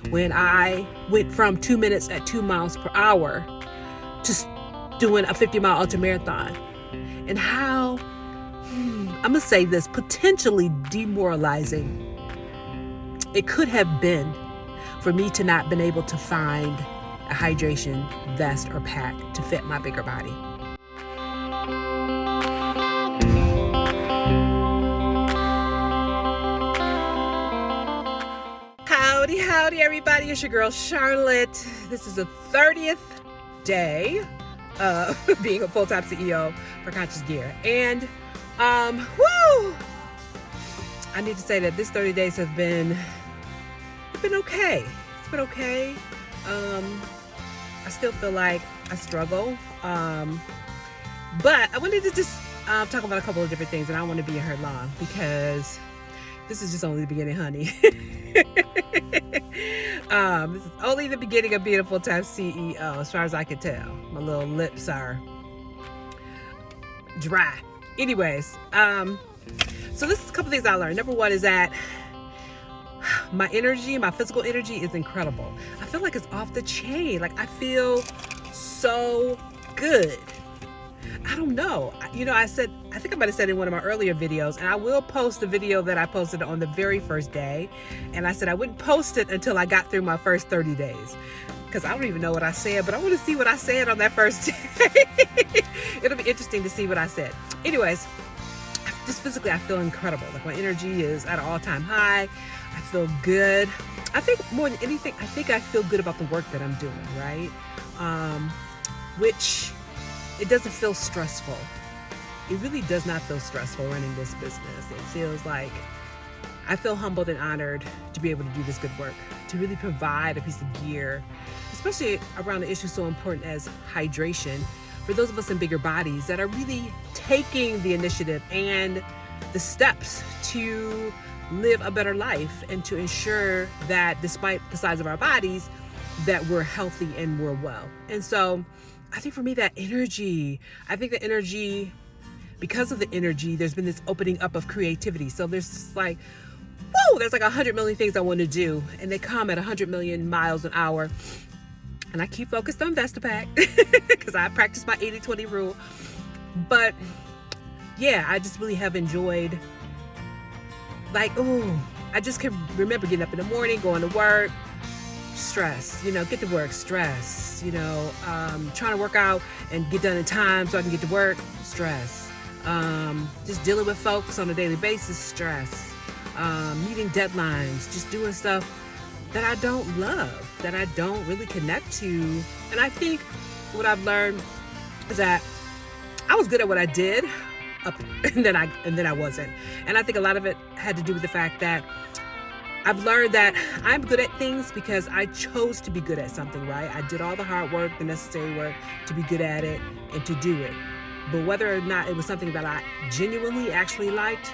when I went from 2 minutes at 2 miles per hour to doing a 50-mile ultramarathon. And how, I'm going to say this, potentially demoralizing it could have been for me to not been able to find a hydration vest or pack to fit my bigger body. Howdy, everybody. It's your girl, Charlotte. This is the 30th day of being a full-time CEO for Conscious Gear. And, I need to say that this 30 days have been okay. It's been okay. I still feel like I struggle. But I wanted to just talk about a couple of different things, and I don't want to be here long because this is just only the beginning, honey. This is only the beginning of being a full-time CEO, as far as I can tell. My little lips are dry. Anyways, so this is a couple things I learned. Number one is that my energy, my physical energy is incredible. I feel like it's off the chain. Like, I feel so good. I don't know. I think I might have said in one of my earlier videos, and I will post the video that I posted on the very first day. And I said I wouldn't post it until I got through my first 30 days. Because I don't even know what I said, but I want to see what I said on that first day. It'll be interesting to see what I said. Anyways, just physically, I feel incredible. Like, my energy is at an all-time high. I feel good. I think more than anything, I feel good about the work that I'm doing, right? Which, it doesn't feel stressful. It really does not feel stressful running this business. It feels like I feel humbled and honored to be able to do this good work, to really provide a piece of gear, especially around an issue so important as hydration, for those of us in bigger bodies that are really taking the initiative and the steps to live a better life and to ensure that despite the size of our bodies, that we're healthy and we're well. And so I think for me, that energy, because of the energy, there's been this opening up of creativity. So there's like, there's like 100 million things I want to do, and they come at 100 million miles an hour. And I keep focused on VestaPak because I practice my 80-20 rule. But yeah, I just really have enjoyed, I just can remember getting up in the morning, going to work, stress, get to work, stress, trying to work out and get done in time so I can get to work, stress, just dealing with folks on a daily basis, stress, meeting deadlines, just doing stuff that I don't love, that I don't really connect to. And I think what I've learned is that I was good at what I did, and then I wasn't. And I think a lot of it had to do with the fact that I've learned that I'm good at things because I chose to be good at something, right? I did all the hard work, the necessary work to be good at it and to do it. But whether or not it was something that I genuinely actually liked,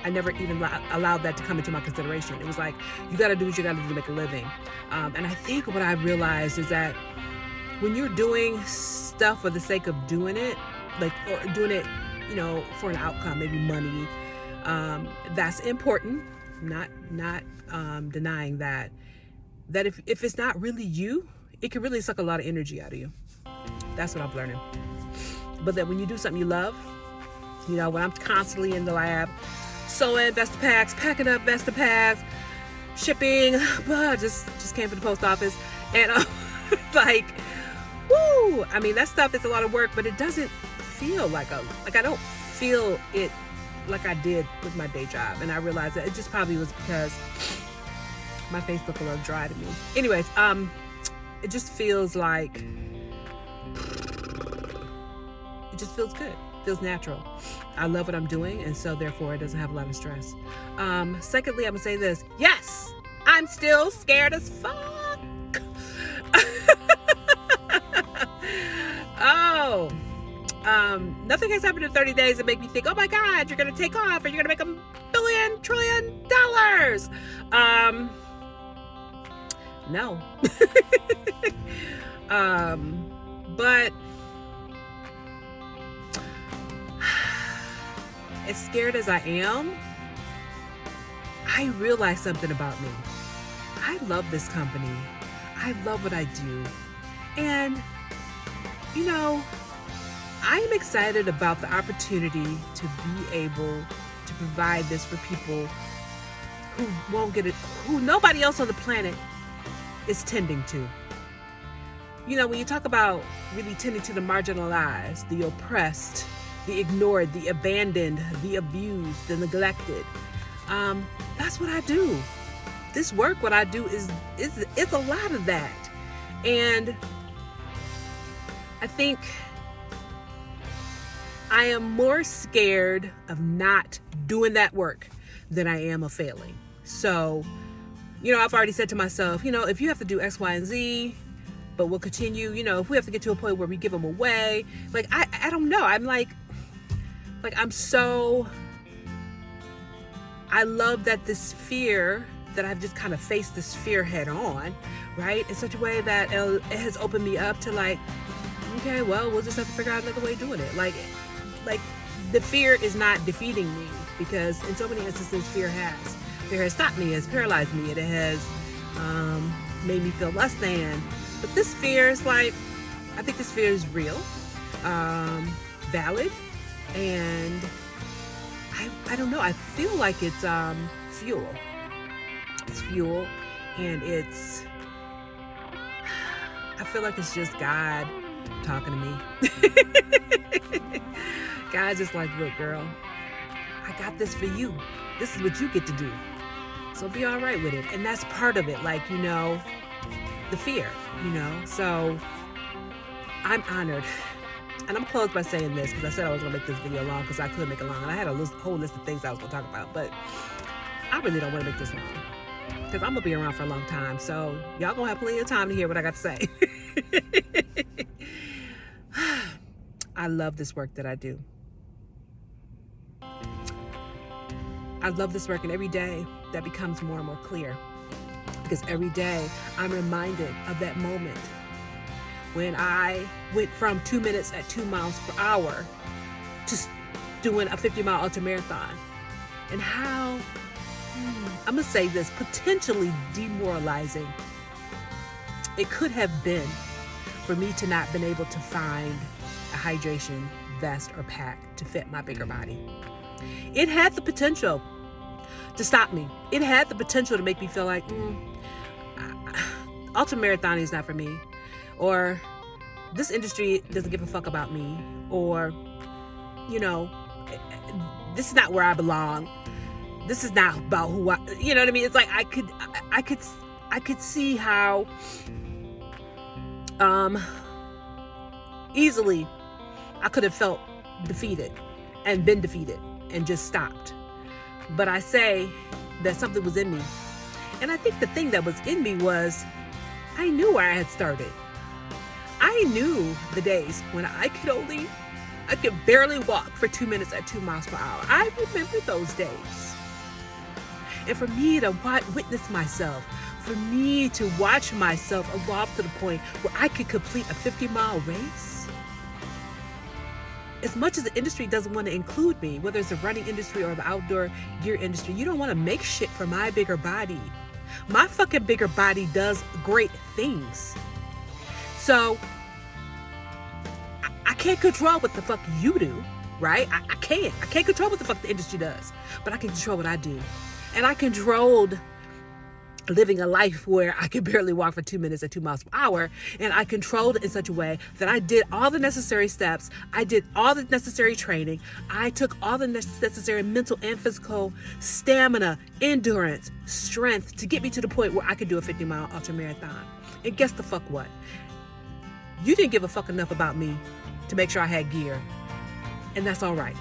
I never even allowed that to come into my consideration. It was like, you got to do what you got to do to make a living. And I think what I realized is that when you're doing stuff for the sake of doing it, or doing it, for an outcome, maybe money, that's important. Not denying that if it's not really you, it can really suck a lot of energy out of you. That's what I'm learning. But that when you do something you love, when I'm constantly in the lab, sewing VestaPaks, packing up VestaPaks, shipping, just came from the post office, and that stuff is a lot of work, but it doesn't feel like I don't feel it like I did with my day job. And I realized that it just probably was because my face looked a little dry to me. Anyways, it just feels like, it just feels good. It feels natural. I love what I'm doing, and so therefore it doesn't have a lot of stress. Secondly, I'm gonna say this. Yes, I'm still scared as fuck. Nothing has happened in 30 days that make me think, oh my God, you're going to take off and you're going to make $1 billion, trillion. No. But as scared as I am, I realized something about me. I love this company. I love what I do. And, you know, I am excited about the opportunity to be able to provide this for people who won't get it, who nobody else on the planet is tending to. You know, when you talk about really tending to the marginalized, the oppressed, the ignored, the abandoned, the abused, the neglected, that's what I do. This work, what I do is a lot of that. And I think I am more scared of not doing that work than I am of failing. So, you know, I've already said to myself, you know, if you have to do X, Y, and Z, but we'll continue, you know, if we have to get to a point where we give them away, like, I don't know. I'm like, I love that this fear, that I've just kind of faced this fear head on, right? In such a way that it has opened me up to like, okay, well, we'll just have to figure out another way of doing it. Like the fear is not defeating me, because in so many instances, fear has stopped me, has paralyzed me, and it has made me feel less than. But this fear is like, I think this fear is real, valid, and I don't know. I feel like it's fuel. It's fuel, and I feel like it's just God talking to me. God's just like, look, girl, I got this for you. This is what you get to do. So be all right with it. And that's part of it. Like, you know, the fear, you know. So I'm honored. And I'm closed by saying this, because I said I was going to make this video long, because I could make it long. And I had a whole list of things I was going to talk about. But I really don't want to make this long, because I'm going to be around for a long time. So y'all going to have plenty of time to hear what I got to say. I love this work that I do. I love this work, and every day that becomes more and more clear, because every day I'm reminded of that moment when I went from 2 minutes at 2 miles per hour to doing a 50-mile ultramarathon, and how, I'm going to say this, potentially demoralizing it could have been for me to not been able to find a hydration vest or pack to fit my bigger body. It had the potential to stop me. It had the potential to make me feel like, ultramarathoning is not for me, or this industry doesn't give a fuck about me, or, you know, this is not where I belong. This is not about who I, you know what I mean? It's like I could see how easily I could have felt defeated and been defeated and just stopped. But I say that something was in me. And I think the thing that was in me was, I knew where I had started. I knew the days when I could barely walk for 2 minutes at 2 miles per hour. I remember those days. And for me to witness myself, for me to watch myself evolve to the point where I could complete a 50-mile race, as much as the industry doesn't want to include me, whether it's the running industry or the outdoor gear industry, you don't want to make shit for my bigger body. My fucking bigger body does great things. So I can't control what the fuck you do, right? I can't control what the fuck the industry does, but I can control what I do. And I controlled living a life where I could barely walk for 2 minutes at 2 miles per hour. And I controlled it in such a way that I did all the necessary steps. I did all the necessary training. I took all the necessary mental and physical stamina, endurance, strength to get me to the point where I could do a 50-mile ultramarathon. And guess the fuck what? You didn't give a fuck enough about me to make sure I had gear. And that's all right.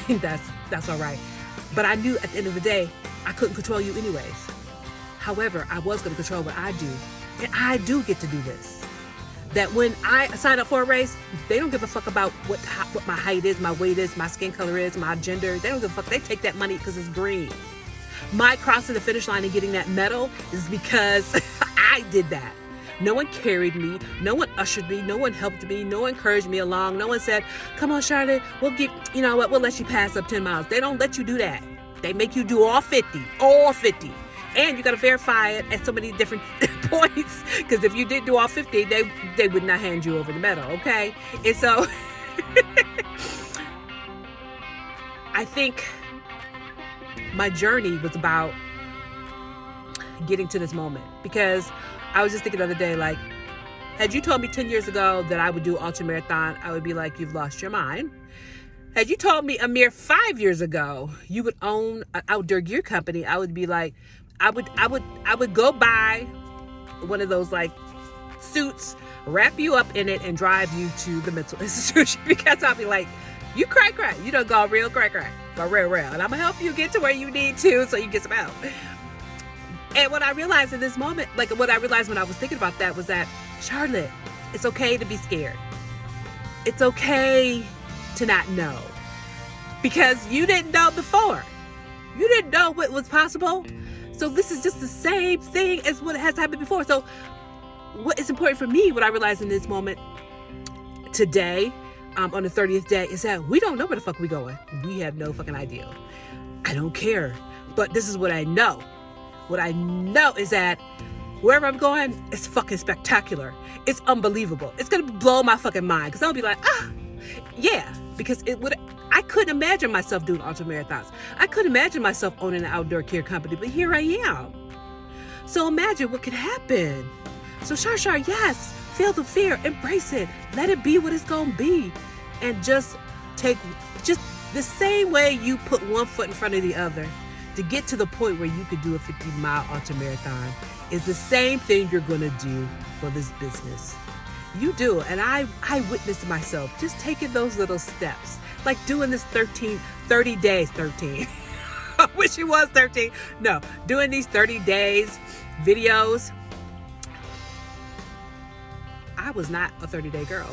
That's all right. But I knew at the end of the day, I couldn't control you anyways. However, I was going to control what I do. And I do get to do this. That when I sign up for a race, they don't give a fuck about what my height is, my weight is, my skin color is, my gender. They don't give a fuck. They take that money because it's green. My crossing the finish line and getting that medal is because I did that. No one carried me. No one ushered me. No one helped me. No one encouraged me along. No one said, come on, Charlotte, we'll let you pass up 10 miles. They don't let you do that. They make you do all 50. And you got to verify it at so many different points, because if you didn't do all 50, they would not hand you over the medal, okay? And so I think my journey was about getting to this moment, because I was just thinking the other day, like, had you told me 10 years ago that I would do ultramarathon, I would be like, you've lost your mind. Had you told me a mere 5 years ago you would own an outdoor gear company, I would be like, I would go buy one of those like suits, wrap you up in it, and drive you to the mental institution, because I'll be like, you cry, you don't go real cry, go real, and I'm gonna help you get to where you need to so you get some help. And what I realized in this moment, like what I realized when I was thinking about that, was that, Charlotte, it's okay to be scared. It's okay to not know, because you didn't know before. You didn't know what was possible. So this is just the same thing as what has happened before. So what is important for me, what I realized in this moment today, on the 30th day, is that we don't know where the fuck we going. We have no fucking idea. I don't care. But this is what I know. What I know is that wherever I'm going, it's fucking spectacular. It's unbelievable. It's going to blow my fucking mind, because I'll be like, yeah, because I couldn't imagine myself doing ultra marathons. I couldn't imagine myself owning an outdoor care company, but here I am. So imagine what could happen. So Shar, yes, feel the fear, embrace it, let it be what it's going to be, and just the same way you put one foot in front of the other to get to the point where you could do a 50-mile ultra marathon is the same thing you're going to do for this business. You do. And I witnessed myself just taking those little steps, like doing this 30 days. I wish it was 13. No, doing these 30 days videos. I was not a 30-day girl.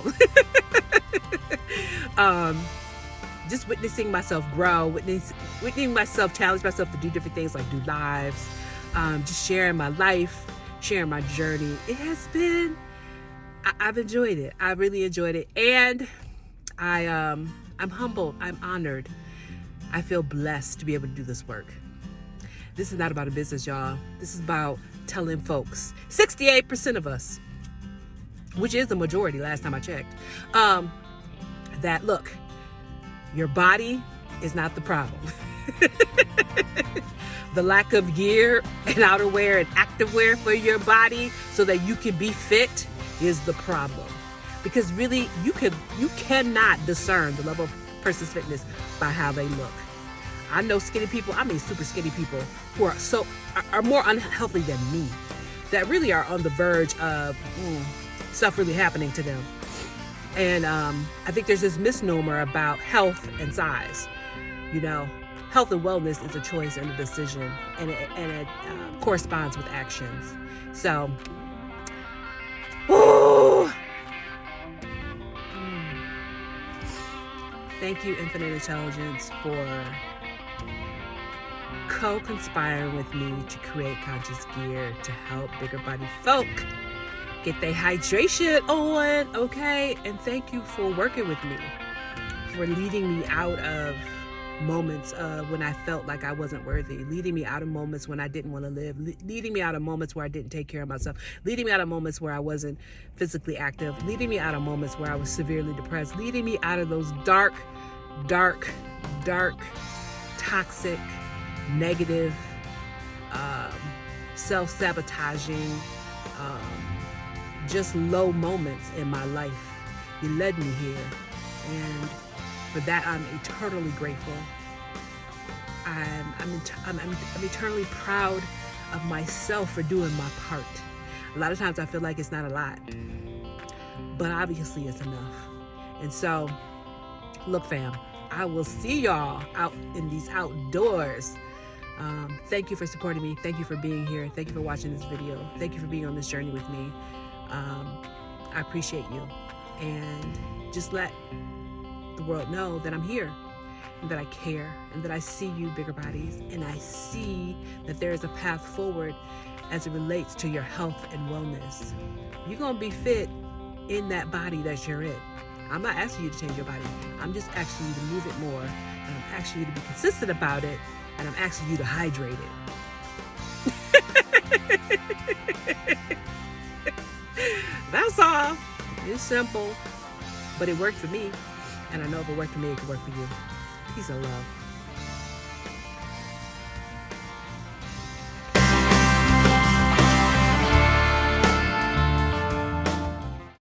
Just witnessing myself grow, witnessing myself challenge myself to do different things, like do lives, just sharing my life, sharing my journey. It has been, I've enjoyed it. I really enjoyed it. And I'm humbled. I'm honored. I feel blessed to be able to do this work. This is not about a business, y'all. This is about telling folks, 68% of us, which is the majority last time I checked, that look, your body is not the problem. The lack of gear and outerwear and activewear for your body so that you can be fit is the problem. Because really, you cannot discern the level of a person's fitness by how they look. I know skinny people, I mean super skinny people, who are more unhealthy than me, that really are on the verge of stuff really happening to them. And I think there's this misnomer about health and size. You know, health and wellness is a choice and a decision, and it corresponds with actions. So, thank you, Infinite Intelligence, for co-conspiring with me to create Conscious Gear to help bigger body folk get their hydration on, okay? And thank you for working with me, for leading me out of moments when I felt like I wasn't worthy, leading me out of moments when I didn't want to live, leading me out of moments where I didn't take care of myself, leading me out of moments where I wasn't physically active, leading me out of moments where I was severely depressed, leading me out of those dark, toxic, negative, self-sabotaging, just low moments in my life. You led me here, and for that I'm eternally grateful. I'm eternally proud of myself for doing my part. A lot of times I feel like it's not a lot, but obviously it's enough. And so, look, fam, I will see y'all out in these outdoors. Thank you for supporting me. Thank you for being here. Thank you for watching this video. Thank you for being on this journey with me. I appreciate you. And just let the world know that I'm here, and that I care, and that I see you, bigger bodies, and I see that there is a path forward as it relates to your health and wellness. You're going to be fit in that body that you're in. I'm not asking you to change your body. I'm just asking you to move it more, and I'm asking you to be consistent about it, and I'm asking you to hydrate it. That's all. It's simple, but it worked for me. And I know if it worked for me, it could work for you. Peace and love.